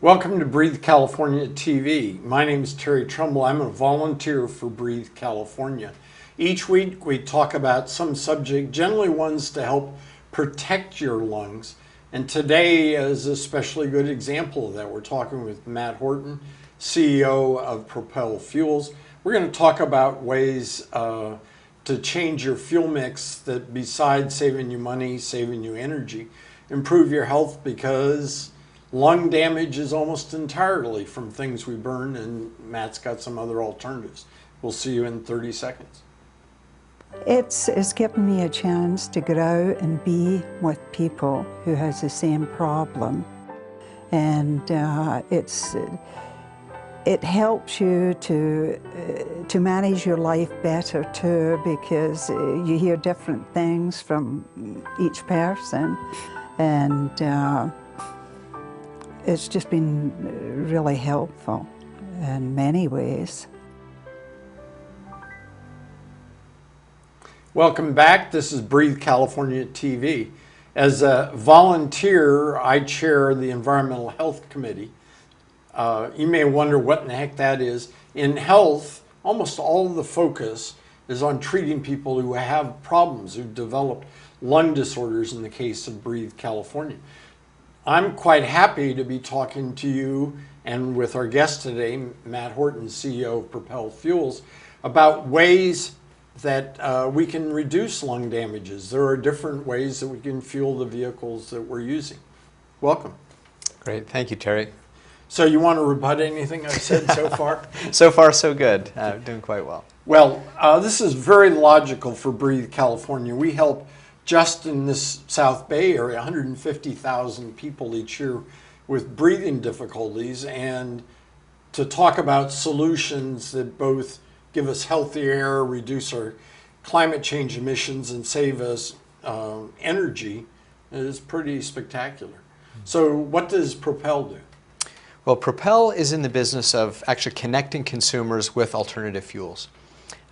Welcome to Breathe California TV. My name is Terry Trumbull. I'm a volunteer for Breathe California. Each week we talk about some subject, generally ones to help protect your lungs. And today is a especially good example of that. We're talking with Matt Horton, CEO of Propel Fuels. We're going to talk about ways to change your fuel mix that, besides saving you money, saving you energy, improve your health, because lung damage is almost entirely from things we burn, and Matt's got some other alternatives. We'll see you in 30 seconds. It's given me a chance to go out and be with people who has the same problem, and it helps you to manage your life better too, because you hear different things from each person, and it's just been really helpful in many ways. Welcome back. This is Breathe California TV. As a volunteer, I chair the Environmental Health Committee. You may wonder what in the heck that is. In health, almost all of the focus is on treating people who have problems, who've developed lung disorders in the case of Breathe California. I'm quite happy to be talking to you and with our guest today, Matt Horton, CEO of Propel Fuels, about ways that we can reduce lung damages. There are different ways that we can fuel the vehicles that we're using. Welcome. Great, thank you, Terry. So you want to rebut anything I've said so far? So far, so good. Doing quite well. Well, this is very logical for Breathe California. We help, just in this South Bay area, 150,000 people each year with breathing difficulties, and to talk about solutions that both give us healthy air, reduce our climate change emissions, and save us energy is pretty spectacular. So what does Propel do? Well, Propel is in the business of actually connecting consumers with alternative fuels.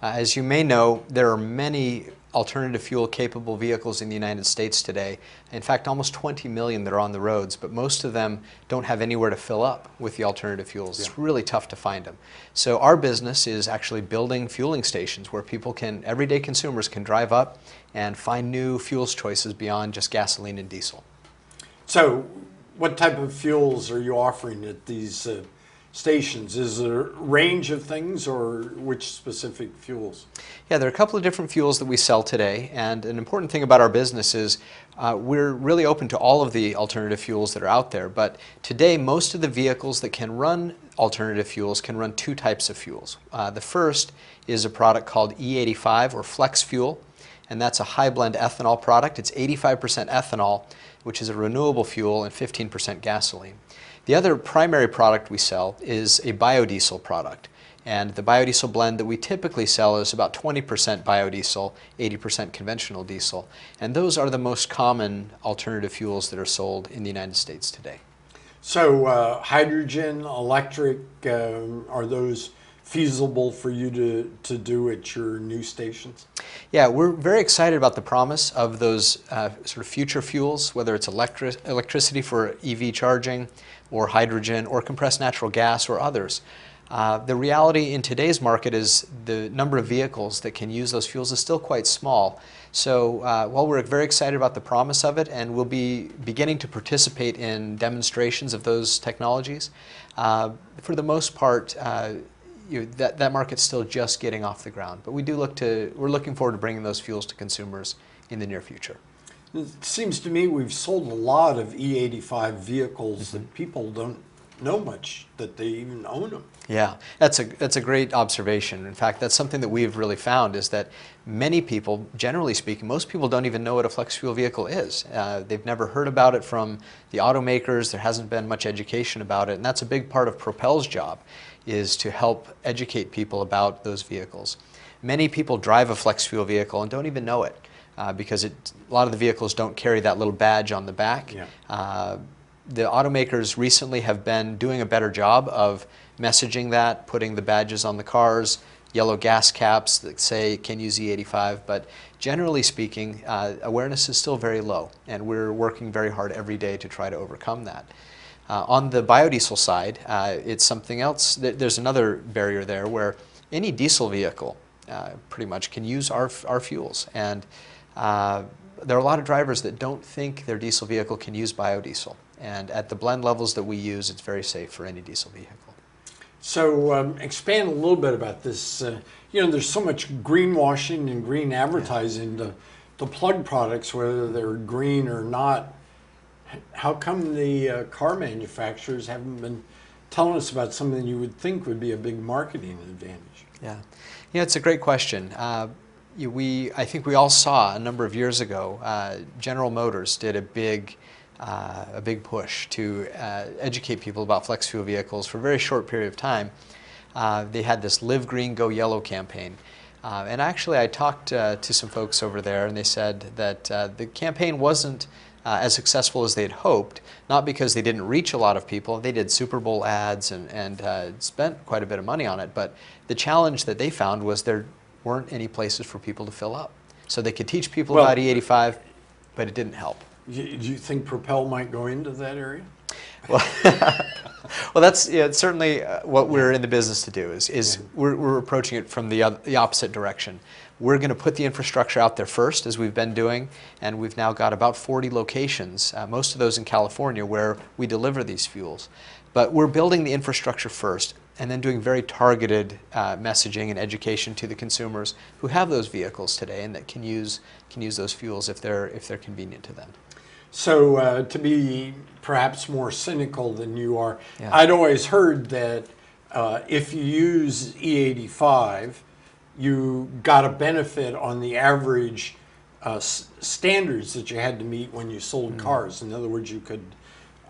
As you may know, there are many alternative fuel capable vehicles in the United States today. In fact, almost 20 million that are on the roads, but most of them don't have anywhere to fill up with the alternative fuels. It's really tough to find them. So our business is actually building fueling stations where people can, everyday consumers can drive up and find new fuels choices beyond just gasoline and diesel. So what type of fuels are you offering at these stations? Is there a range of things, or which specific fuels? Yeah, there are a couple of different fuels that we sell today, and an important thing about our business is we're really open to all of the alternative fuels that are out there, but today most of the vehicles that can run alternative fuels can run two types of fuels. The first is a product called E85 or flex fuel, and that's a high blend ethanol product. It's 85% ethanol, which is a renewable fuel, and 15% gasoline. The other primary product we sell is a biodiesel product, and the biodiesel blend that we typically sell is about 20% biodiesel, 80% conventional diesel, and those are the most common alternative fuels that are sold in the United States today. So hydrogen, electric, are those feasible for you to do at your new stations? Yeah, we're very excited about the promise of those sort of future fuels, whether it's electricity for EV charging, or hydrogen, or compressed natural gas, or others. The reality in today's market is the number of vehicles that can use those fuels is still quite small. So while we're very excited about the promise of it, and we'll be beginning to participate in demonstrations of those technologies, for the most part, that market's still just getting off the ground. But we're looking forward to bringing those fuels to consumers in the near future. It seems to me we've sold a lot of E85 vehicles that people don't know much that they even own them. Yeah, that's a great observation. In fact, that's something that we've really found, is that many people, generally speaking, most people don't even know what a flex fuel vehicle is. They've never heard about it from the automakers. There hasn't been much education about it, and that's a big part of Propel's job, is to help educate people about those vehicles. Many people drive a flex fuel vehicle and don't even know it, because a lot of the vehicles don't carry that little badge on the back. Yeah. The automakers recently have been doing a better job of messaging that, putting the badges on the cars, yellow gas caps that say can use E85, but generally speaking, awareness is still very low, and we're working very hard every day to try to overcome that. On the biodiesel side, it's something else. There's another barrier there where any diesel vehicle pretty much can use our fuels. And there are a lot of drivers that don't think their diesel vehicle can use biodiesel. And at the blend levels that we use, it's very safe for any diesel vehicle. So expand a little bit about this. You know, there's so much greenwashing and green advertising to plug products, whether they're green or not. How come the car manufacturers haven't been telling us about something you would think would be a big marketing advantage? Yeah, it's a great question. I think we all saw a number of years ago, General Motors did a big push to educate people about flex fuel vehicles for a very short period of time. They had this Live Green, Go Yellow campaign. And actually I talked to some folks over there, and they said that the campaign wasn't as successful as they'd hoped, not because they didn't reach a lot of people. They did Super Bowl ads and spent quite a bit of money on it, but the challenge that they found was there weren't any places for people to fill up. So they could teach people about E85, but it didn't help. Do you think Propel might go into that area? Well, well, that's certainly what we're in the business to do. We're approaching it from the opposite direction. We're going to put the infrastructure out there first, as we've been doing, and we've now got about 40 locations, most of those in California, where we deliver these fuels. But we're building the infrastructure first, and then doing very targeted messaging and education to the consumers who have those vehicles today and that can use those fuels if they're convenient to them. So to be perhaps more cynical than you are, Yeah. I'd always heard that if you use E85, you got a benefit on the average standards that you had to meet when you sold cars. In other words, you could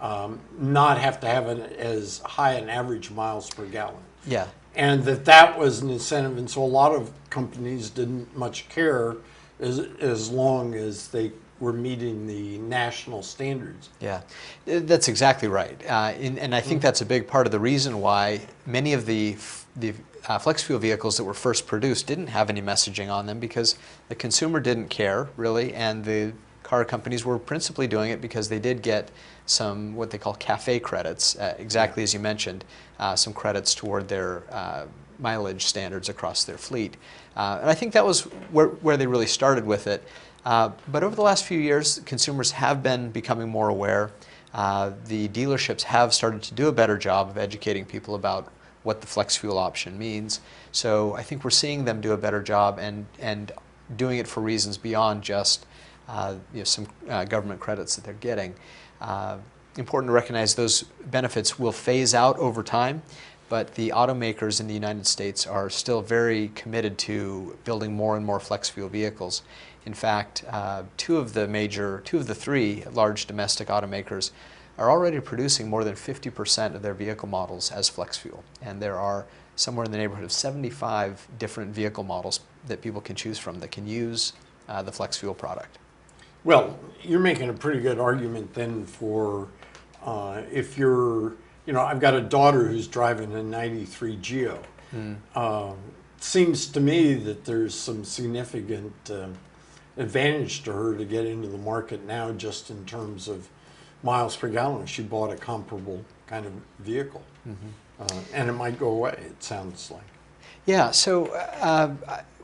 not have to have as high an average miles per gallon. Yeah. And that was an incentive, and so a lot of companies didn't much care as long as they were meeting the national standards. Yeah, that's exactly right. And I think that's a big part of the reason why many of the flex fuel vehicles that were first produced didn't have any messaging on them, because the consumer didn't care, really, and the car companies were principally doing it because they did get some what they call CAFE credits, exactly as you mentioned, some credits toward their mileage standards across their fleet. And I think that was where they really started with it. But over the last few years, consumers have been becoming more aware. The dealerships have started to do a better job of educating people about what the flex fuel option means. So I think we're seeing them do a better job and doing it for reasons beyond just some government credits that they're getting. Important to recognize those benefits will phase out over time, but the automakers in the United States are still very committed to building more and more flex fuel vehicles. In fact, two of the three large domestic automakers are already producing more than 50% of their vehicle models as flex fuel. And there are somewhere in the neighborhood of 75 different vehicle models that people can choose from that can use the flex fuel product. Well, you're making a pretty good argument then for if you're, I've got a daughter who's driving a 93 Geo. Seems to me that there's some significant advantage to her to get into the market now, just in terms of miles per gallon. She bought a comparable kind of vehicle. And it might go away, it sounds like. Yeah, so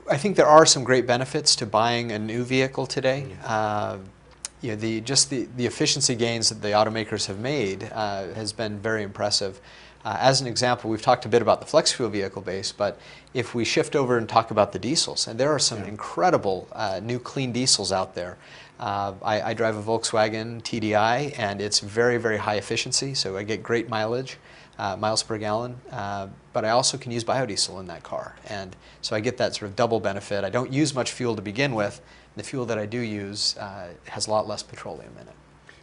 I think there are some great benefits to buying a new vehicle today. The efficiency gains that the automakers have made has been very impressive. As an example, we've talked a bit about the flex fuel vehicle base, but if we shift over and talk about the diesels, and there are some incredible new clean diesels out there. I drive a Volkswagen TDI, and it's very, very high efficiency, so I get great mileage, miles per gallon, but I also can use biodiesel in that car, and so I get that sort of double benefit. I don't use much fuel to begin with. The fuel that I do use has a lot less petroleum in it.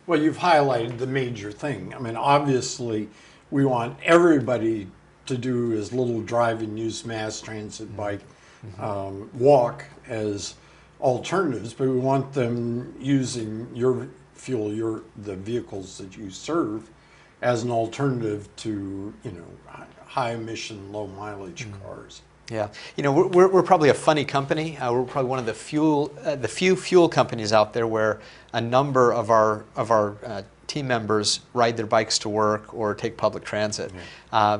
Well, you've highlighted the major thing. I mean, obviously, we want everybody to do as little drive and use mass transit, bike, walk as alternatives, but we want them using your fuel, the vehicles that you serve, as an alternative to high emission, low mileage cars. Yeah, we're probably a funny company. We're probably one of the few fuel companies out there where a number of our team members ride their bikes to work or take public transit.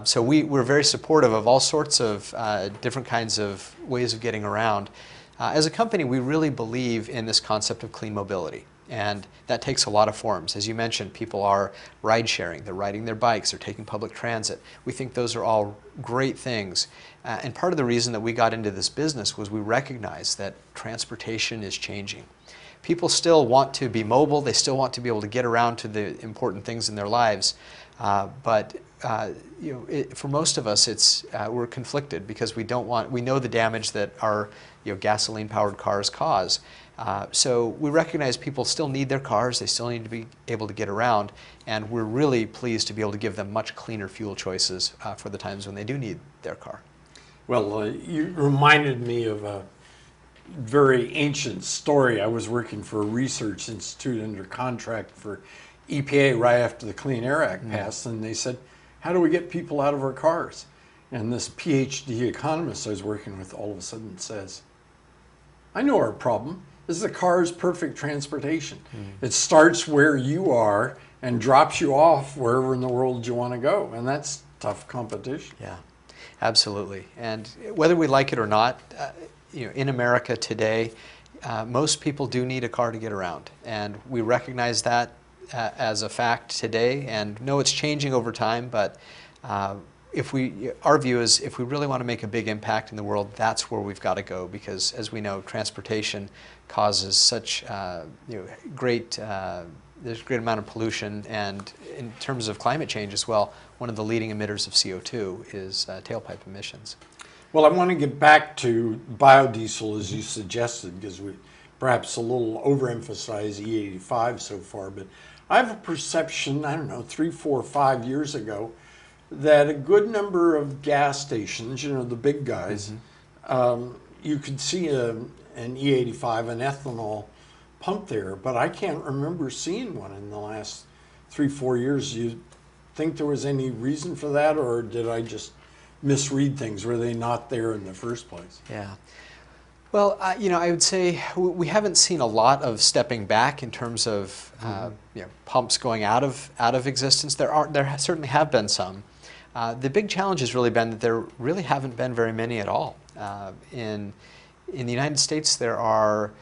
So we're very supportive of all sorts of different kinds of ways of getting around. As a company, we really believe in this concept of clean mobility. And that takes a lot of forms. As you mentioned, people are ride sharing, they're riding their bikes, they're taking public transit. We think those are all great things. And part of the reason that we got into this business was we recognized that transportation is changing. People still want to be mobile, they still want to be able to get around to the important things in their lives. But for most of us, we're conflicted because we know the damage that our gasoline-powered cars cause. So we recognize people still need their cars, they still need to be able to get around, and we're really pleased to be able to give them much cleaner fuel choices for the times when they do need their car. Well, you reminded me of a very ancient story. I was working for a research institute under contract for EPA right after the Clean Air Act passed, and they said, how do we get people out of our cars? And this PhD economist I was working with all of a sudden says, I know our problem. This is the car's perfect transportation. It starts where you are and drops you off wherever in the world you want to go, and that's tough competition. Yeah, absolutely. And whether we like it or not, in America today, most people do need a car to get around, and we recognize that as a fact today, and know it's changing over time. But our view is, if we really want to make a big impact in the world, that's where we've got to go, because as we know, transportation causes such there's a great amount of pollution, and in terms of climate change as well, one of the leading emitters of CO2 is tailpipe emissions. Well, I want to get back to biodiesel, as you suggested, because we perhaps a little overemphasize E85 so far, but I have a perception, I don't know, 3, 4, 5 years ago, that a good number of gas stations, the big guys, you could see an E85, an ethanol pump there, but I can't remember seeing one in the last 3, 4 years. Do you think there was any reason for that, or did I just misread things? Were they not there in the first place? Yeah. Well, I would say we haven't seen a lot of stepping back in terms of pumps going out of existence. There certainly have been some. The big challenge has really been that there really haven't been very many at all. In the United States, there are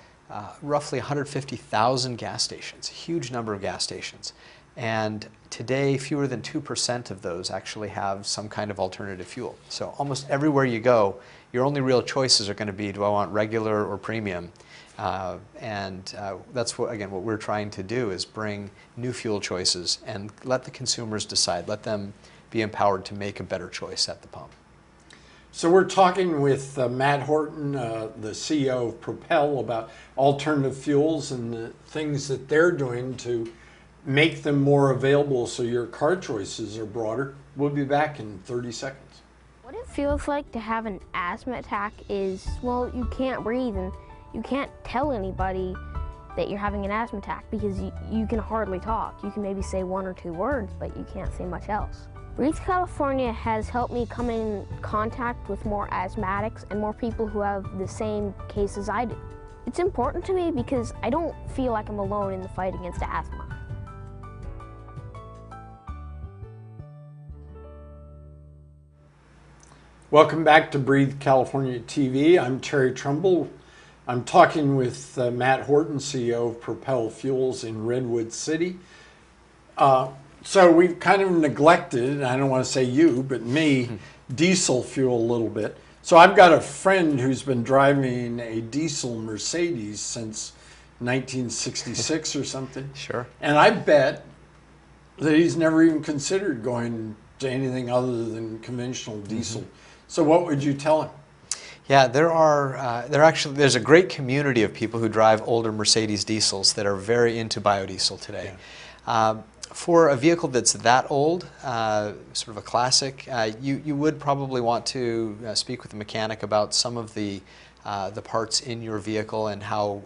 roughly 150,000 gas stations, a huge number of gas stations. And today, fewer than 2% of those actually have some kind of alternative fuel. So almost everywhere you go, your only real choices are going to be, do I want regular or premium? That's what we're trying to do, is bring new fuel choices and let the consumers decide, let them be empowered to make a better choice at the pump. So we're talking with Matt Horton, the CEO of Propel, about alternative fuels and the things that they're doing to make them more available so your car choices are broader. We'll be back in 30 seconds. What it feels like to have an asthma attack is, well, you can't breathe and you can't tell anybody that you're having an asthma attack because you can hardly talk. You can maybe say 1 or 2 words, but you can't say much else. Breathe California has helped me come in contact with more asthmatics and more people who have the same case as I do. It's important to me because I don't feel like I'm alone in the fight against asthma. Welcome back to Breathe California TV. I'm Terry Trumbull. I'm talking with Matt Horton, CEO of Propel Fuels in Redwood City. So we've kind of neglected, I don't want to say you, but me, diesel fuel a little bit. So I've got a friend who's been driving a diesel Mercedes since 1966 or something. Sure. And I bet that he's never even considered going to anything other than conventional diesel. So what would you tell him? Yeah, there's a great community of people who drive older Mercedes diesels that are very into biodiesel today. Yeah. For a vehicle that's that old, sort of a classic, you would probably want to speak with the mechanic about some of the parts in your vehicle and how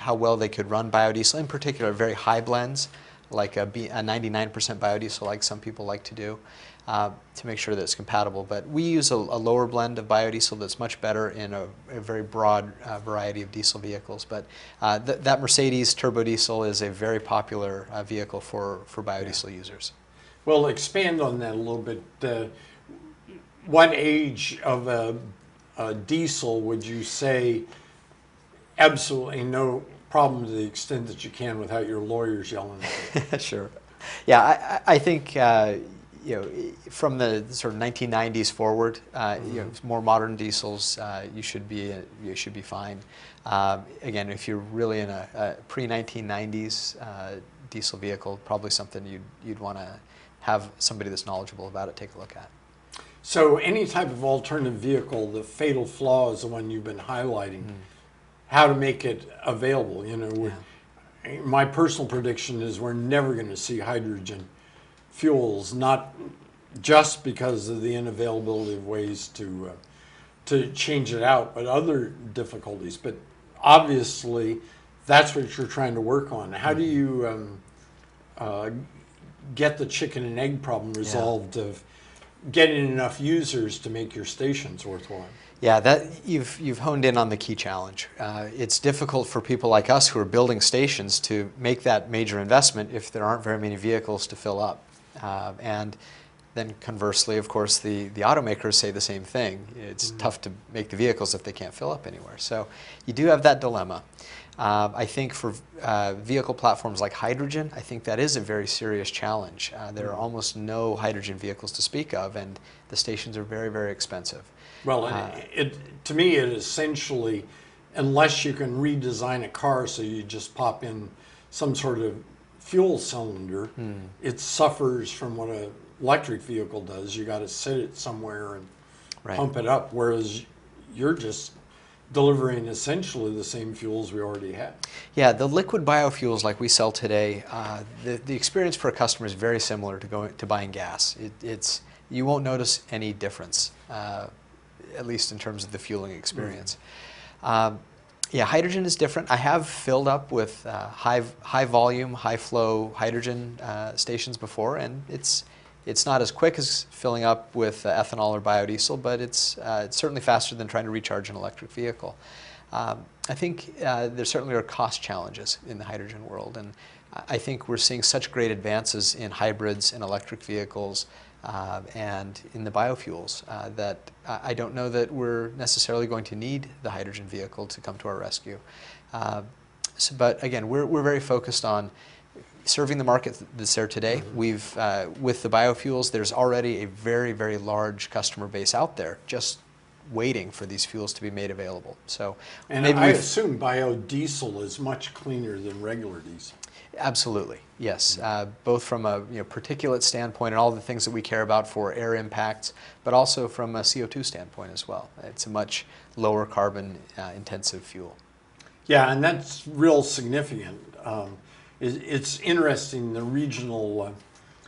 well they could run biodiesel. In particular, very high blends like a 99% biodiesel, like some people like to do, to make sure that it's compatible. But we use a lower blend of biodiesel that's much better in a very broad variety of diesel vehicles. But that Mercedes turbo diesel is a very popular vehicle for biodiesel users. Well, expand on that a little bit. What age of a diesel would you say absolutely no problem to the extent that you can without your lawyers yelling at you? Sure. Yeah, I think you know, from the sort of 1990s forward, you know, more modern diesels, you should be fine. Again, if you're really in a pre-1990s diesel vehicle, probably something you'd want to have somebody that's knowledgeable about it take a look at. So any type of alternative vehicle, the fatal flaw is the one you've been highlighting. How to make it available, you know. Yeah. My personal prediction is we're never going to see hydrogen fuels, not just because of the unavailability of ways to change it out, but other difficulties. But obviously, that's what you're trying to work on. How do you get the chicken and egg problem resolved of getting enough users to make your stations worthwhile? Yeah, that you've honed in on the key challenge. It's difficult for people like us who are building stations to make that major investment if there aren't very many vehicles to fill up. And then conversely, of course, the automakers say the same thing. It's tough to make the vehicles if they can't fill up anywhere. So you do have that dilemma. I think for vehicle platforms like hydrogen, I think that is a very serious challenge. There are almost no hydrogen vehicles to speak of, and the stations are very, very expensive. Well, to me, it essentially, unless you can redesign a car so you just pop in some sort of fuel cylinder, it suffers from what an electric vehicle does. You got to sit it somewhere and pump it up, whereas you're just delivering essentially the same fuels we already have. Yeah, the liquid biofuels like we sell today, the experience for a customer is very similar to buying gas. You won't notice any difference, at least in terms of the fueling experience. Yeah, hydrogen is different. I have filled up with high volume, high flow hydrogen stations before, and it's not as quick as filling up with ethanol or biodiesel, but it's certainly faster than trying to recharge an electric vehicle. I think there certainly are cost challenges in the hydrogen world, and I think we're seeing such great advances in hybrids and electric vehicles and in the biofuels that I don't know that we're necessarily going to need the hydrogen vehicle to come to our rescue. But again, we're very focused on serving the market that's there today. We've, with the biofuels, there's already a very, very large customer base out there just waiting for these fuels to be made available. So, and I assume biodiesel is much cleaner than regular diesel. Absolutely, yes. Both from a particulate standpoint and all the things that we care about for air impacts, but also from a CO2 standpoint as well. It's a much lower carbon intensive fuel. Yeah, and that's real significant. It's interesting, the regional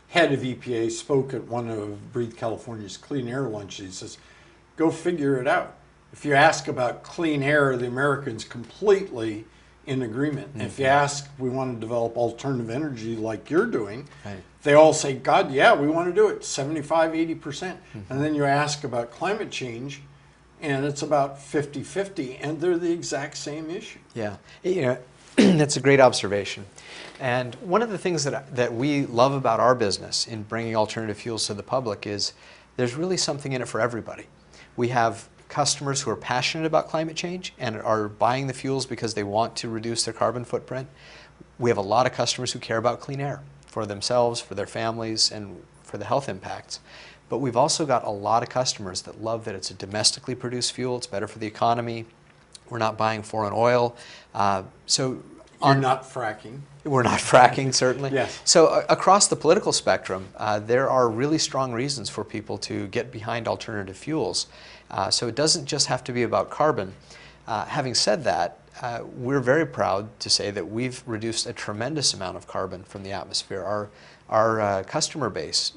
head of EPA spoke at one of Breathe California's clean air lunches. He says, go figure it out. If you ask about clean air, the Americans completely in agreement. And if you ask, we want to develop alternative energy like you're doing, they all say, God, yeah, we want to do it, 75, 80%. And then you ask about climate change, and it's about 50-50, and they're the exact same issue. Yeah, that's a great observation. And one of the things that we love about our business in bringing alternative fuels to the public is there's really something in it for everybody. We have customers who are passionate about climate change and are buying the fuels because they want to reduce their carbon footprint. We have a lot of customers who care about clean air for themselves, for their families, and for the health impacts. But we've also got a lot of customers that love that it's a domestically produced fuel, it's better for the economy, we're not buying foreign oil. You're not fracking. We're not fracking, certainly. Yes. So across the political spectrum, there are really strong reasons for people to get behind alternative fuels. So it doesn't just have to be about carbon. Having said that, we're very proud to say that we've reduced a tremendous amount of carbon from the atmosphere. Our customer base,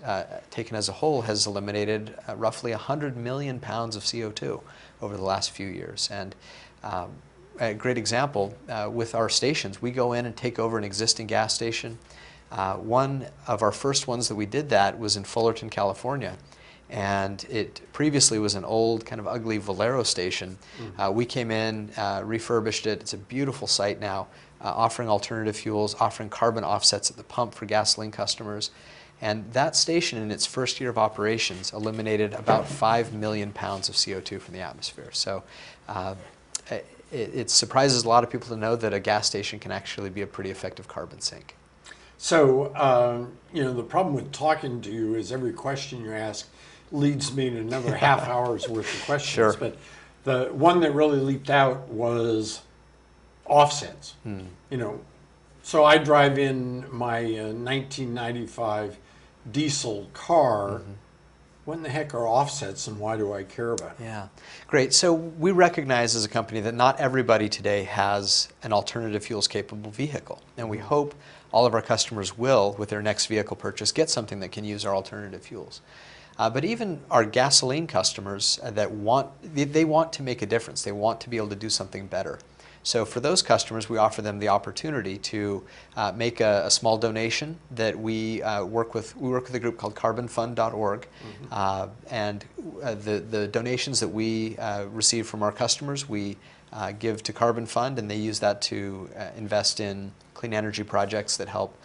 taken as a whole, has eliminated roughly 100 million pounds of CO2 over the last few years. And a great example, with our stations, we go in and take over an existing gas station. One of our first ones that we did that was in Fullerton, California. And it previously was an old, kind of ugly Valero station. We came in, refurbished it. It's a beautiful site now, offering alternative fuels, offering carbon offsets at the pump for gasoline customers. And that station, in its first year of operations, eliminated about 5 million pounds of CO2 from the atmosphere. So it surprises a lot of people to know that a gas station can actually be a pretty effective carbon sink. So, you know, the problem with talking to you is every question you ask leads me to another half hour's worth of questions. Sure. But the one that really leaped out was offsets. You know, so I drive in my 1995 diesel car. What in the heck are offsets, and why do I care about it? Yeah, great. So we recognize as a company that not everybody today has an alternative fuels capable vehicle, and we hope all of our customers will, with their next vehicle purchase, get something that can use our alternative fuels. But even our gasoline customers that they want to make a difference. They want to be able to do something better. So for those customers, we offer them the opportunity to make a small donation that we work with. We work with a group called carbonfund.org, and the donations that we receive from our customers, we give to Carbon Fund, and they use that to invest in clean energy projects that help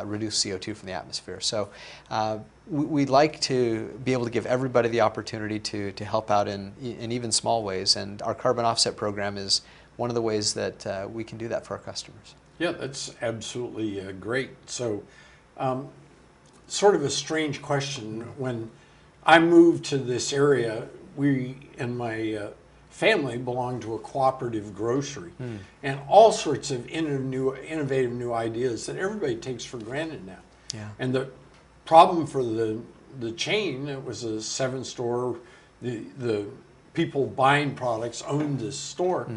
reduce CO2 from the atmosphere. So we'd like to be able to give everybody the opportunity to help out in even small ways, and our carbon offset program is one of the ways that we can do that for our customers. Yeah, that's absolutely great. So, sort of a strange question. When I moved to this area, we and my family belonged to a cooperative grocery, and all sorts of innovative new ideas that everybody takes for granted now. Yeah. And the problem for the chain, it was a 7-store, the people buying products owned this store,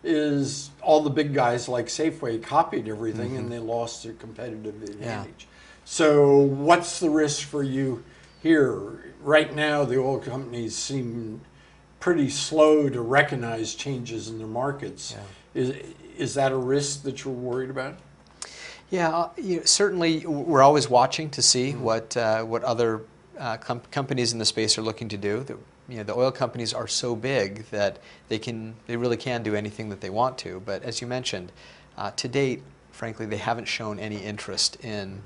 is all the big guys like Safeway copied everything and they lost their competitive advantage. So what's the risk for you here? Right now, the oil companies seem pretty slow to recognize changes in their markets. Is that a risk that you're worried about? Yeah, certainly we're always watching to see what other companies in the space are looking to do. The oil companies are so big that they really can do anything that they want to. But as you mentioned, to date, frankly, they haven't shown any interest in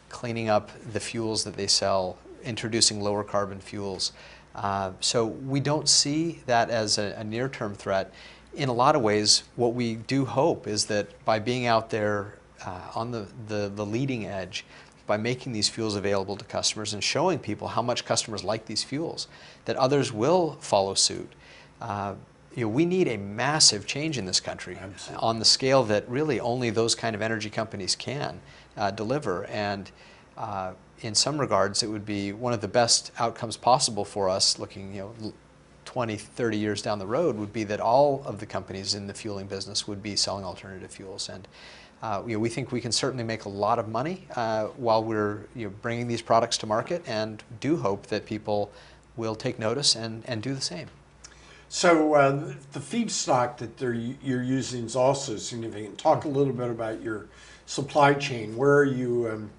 cleaning up the fuels that they sell, introducing lower carbon fuels. So we don't see that as a near-term threat. In a lot of ways, what we do hope is that by being out there on the leading edge, by making these fuels available to customers and showing people how much customers like these fuels, that others will follow suit. We need a massive change in this country on the scale that really only those kind of energy companies can deliver. And in some regards, it would be one of the best outcomes possible for us looking 20, 30 years down the road, would be that all of the companies in the fueling business would be selling alternative fuels. And we think we can certainly make a lot of money while we're bringing these products to market, and do hope that people will take notice and do the same. So the feedstock that you're using is also significant. Talk a little bit about your supply chain. Where are you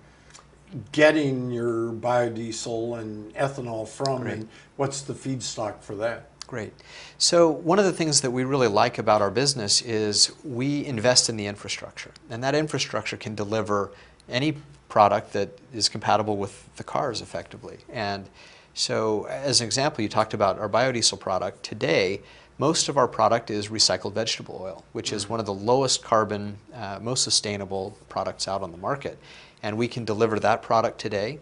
getting your biodiesel and ethanol from, and what's the feedstock for that? Great. So one of the things that we really like about our business is we invest in the infrastructure, and that infrastructure can deliver any product that is compatible with the cars effectively. And so as an example, you talked about our biodiesel product. Today, most of our product is recycled vegetable oil, which is one of the lowest carbon, most sustainable products out on the market. And we can deliver that product today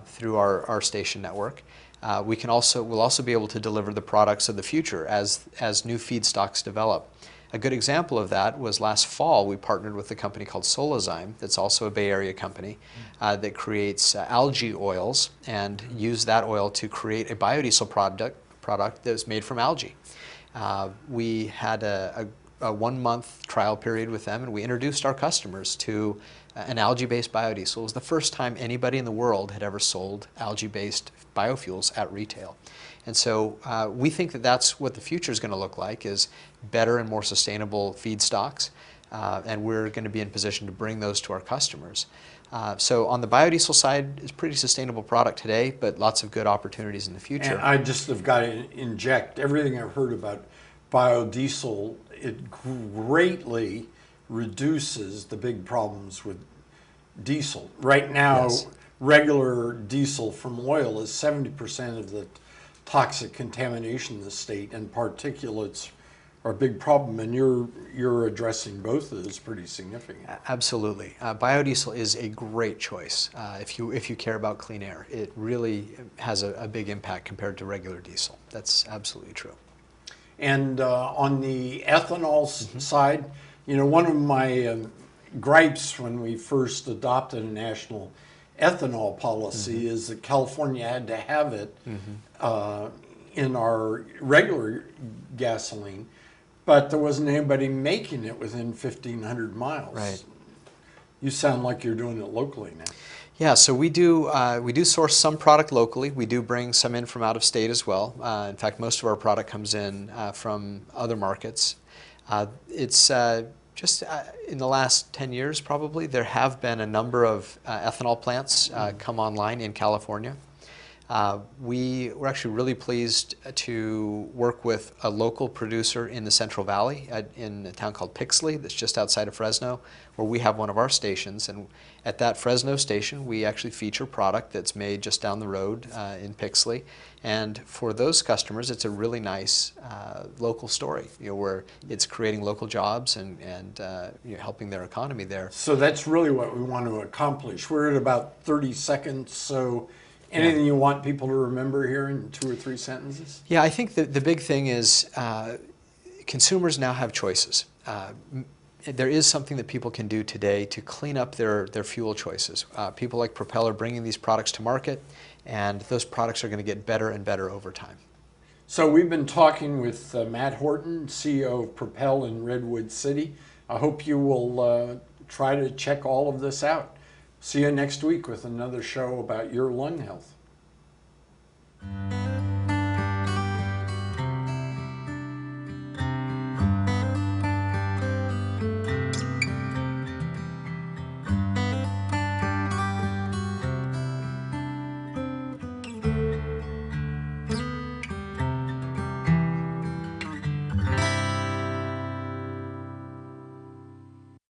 through our station network. We'll also be able to deliver the products of the future as new feedstocks develop. A good example of that was last fall. We partnered with a company called Solazyme, that's also a Bay Area company, that creates algae oils, and use that oil to create a biodiesel product that was made from algae. We had a 1-month trial period with them, and we introduced our customers to an algae-based biodiesel. It was the first time anybody in the world had ever sold algae-based biofuels at retail. And so we think that that's what the future is going to look like, is better and more sustainable feedstocks. and we're going to be in position to bring those to our customers. So on the biodiesel side, it's a pretty sustainable product today, but lots of good opportunities in the future. And I just have got to inject everything I've heard about biodiesel. It greatly reduces the big problems with diesel. Right now, Yes. regular diesel from oil is 70% of the toxic contamination in the state, and particulates are a big problem, and you're addressing both of those pretty significant. Absolutely. Biodiesel is a great choice if you care about clean air. It really has a big impact compared to regular diesel. That's absolutely true. And on the ethanol side, you know, one of my gripes when we first adopted a national ethanol policy is that California had to have it in our regular gasoline, but there wasn't anybody making it within 1,500 miles. Right. You sound like you're doing it locally now. Yeah, so we do source some product locally. We do bring some in from out of state as well. In fact, most of our product comes in from other markets. It's just in the last 10 years probably, there have been a number of ethanol plants come online in California. We're actually really pleased to work with a local producer in the Central Valley in a town called Pixley that's just outside of Fresno, where we have one of our stations. And at that Fresno station, we actually feature product that's made just down the road in Pixley. And for those customers, it's a really nice local story, you know, where it's creating local jobs and you know, helping their economy there. So that's really what we want to accomplish. We're at about 30 seconds, so anything you want people to remember here in 2 or 3 sentences? Yeah, I think the big thing is consumers now have choices. There is something that people can do today to clean up their fuel choices. People like Propel are bringing these products to market, and those products are going to get better and better over time. So we've been talking with Matt Horton, CEO of Propel in Redwood City. I hope you will try to check all of this out. See you next week with another show about your lung health.